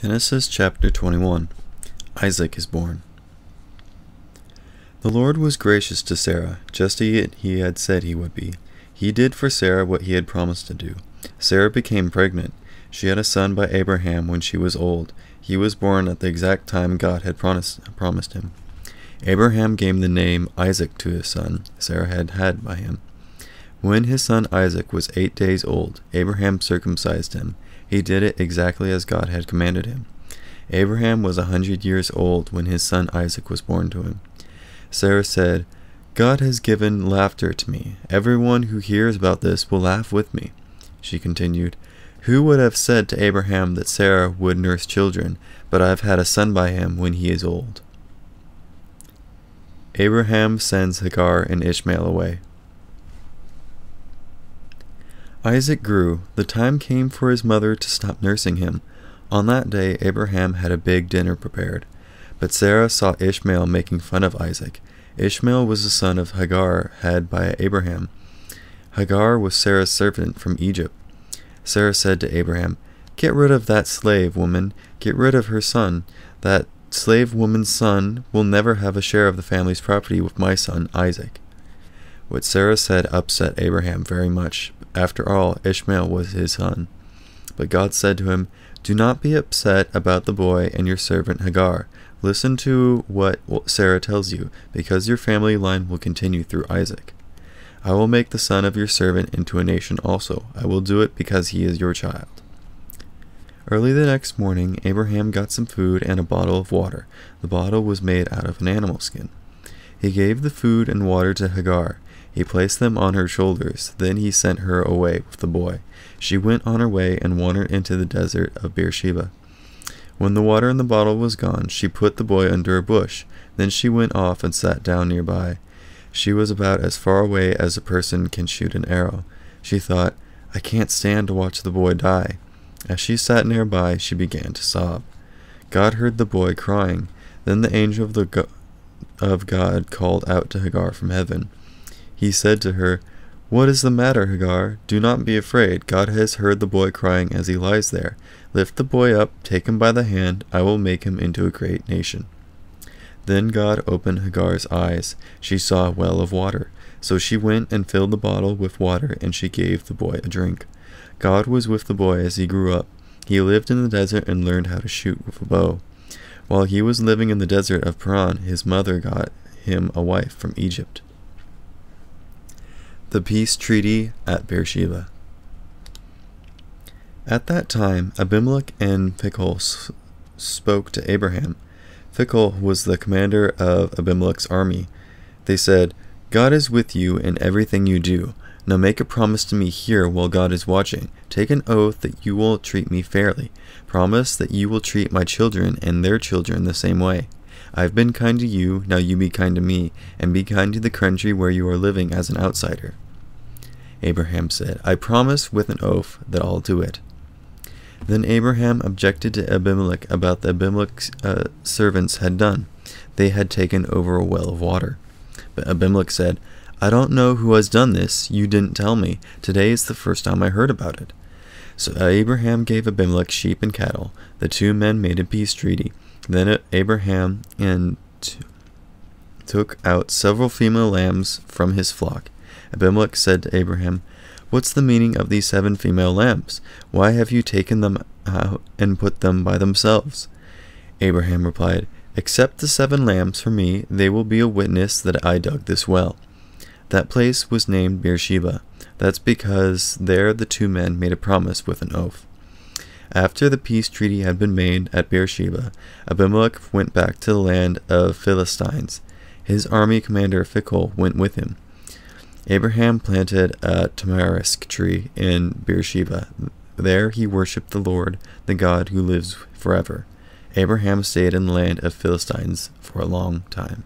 Genesis chapter 21. Isaac is born. The Lord was gracious to Sarah, just as he had said he would be. He did for Sarah what he had promised to do. Sarah became pregnant. She had a son by Abraham when she was old. He was born at the exact time God had promised him. Abraham gave the name Isaac to his son Sarah had by him. When his son Isaac was 8 days old, Abraham circumcised him. He did it exactly as God had commanded him. Abraham was 100 years old when his son Isaac was born to him. Sarah said, "God has given laughter to me. Everyone who hears about this will laugh with me." She continued, "Who would have said to Abraham that Sarah would nurse children, but I have had a son by him when he is old." Abraham sends Hagar and Ishmael away. Isaac grew. The time came for his mother to stop nursing him. On that day, Abraham had a big dinner prepared. But Sarah saw Ishmael making fun of Isaac. Ishmael was the son of Hagar had by Abraham. Hagar was Sarah's servant from Egypt. Sarah said to Abraham, "Get rid of that slave woman. Get rid of her son. That slave woman's son will never have a share of the family's property with my son Isaac." What Sarah said upset Abraham very much. After all, Ishmael was his son. But God said to him, "Do not be upset about the boy and your servant Hagar. Listen to what Sarah tells you, because your family line will continue through Isaac. I will make the son of your servant into a nation also. I will do it because he is your child." Early the next morning, Abraham got some food and a bottle of water. The bottle was made out of an animal skin. He gave the food and water to Hagar. He placed them on her shoulders. Then he sent her away with the boy. She went on her way and wandered into the desert of Beersheba. When the water in the bottle was gone, she put the boy under a bush. Then she went off and sat down nearby. She was about as far away as a person can shoot an arrow. She thought, "I can't stand to watch the boy die." As she sat nearby, she began to sob. God heard the boy crying. Then the angel of God called out to Hagar from heaven. He said to her, "What is the matter, Hagar? Do not be afraid. God has heard the boy crying as he lies there. Lift the boy up, take him by the hand. I will make him into a great nation." Then God opened Hagar's eyes. She saw a well of water. So she went and filled the bottle with water, and she gave the boy a drink. God was with the boy as he grew up. He lived in the desert and learned how to shoot with a bow. While he was living in the desert of Paran, his mother got him a wife from Egypt. The peace treaty at Beersheba. At that time, Abimelech and Phicol spoke to Abraham. Phicol was the commander of Abimelech's army. They said, "God is with you in everything you do. Now make a promise to me here while God is watching. Take an oath that you will treat me fairly. Promise that you will treat my children and their children the same way. I have been kind to you, now you be kind to me, and be kind to the country where you are living as an outsider." Abraham said, "I promise with an oath that I'll do it." Then Abraham objected to Abimelech about what Abimelech's servants had done. They had taken over a well of water. But Abimelech said, "I don't know who has done this. You didn't tell me. Today is the first time I heard about it." So Abraham gave Abimelech sheep and cattle. The two men made a peace treaty. Then Abraham took out several female lambs from his flock. Abimelech said to Abraham, "What's the meaning of these 7 female lambs? Why have you taken them out and put them by themselves?" Abraham replied, "Accept the 7 lambs for me. They will be a witness that I dug this well." That place was named Beersheba. That's because there the two men made a promise with an oath. After the peace treaty had been made at Beersheba, Abimelech went back to the land of Philistines. His army commander Phicol went with him. Abraham planted a tamarisk tree in Beersheba. There he worshipped the Lord, the God who lives forever. Abraham stayed in the land of Philistines for a long time.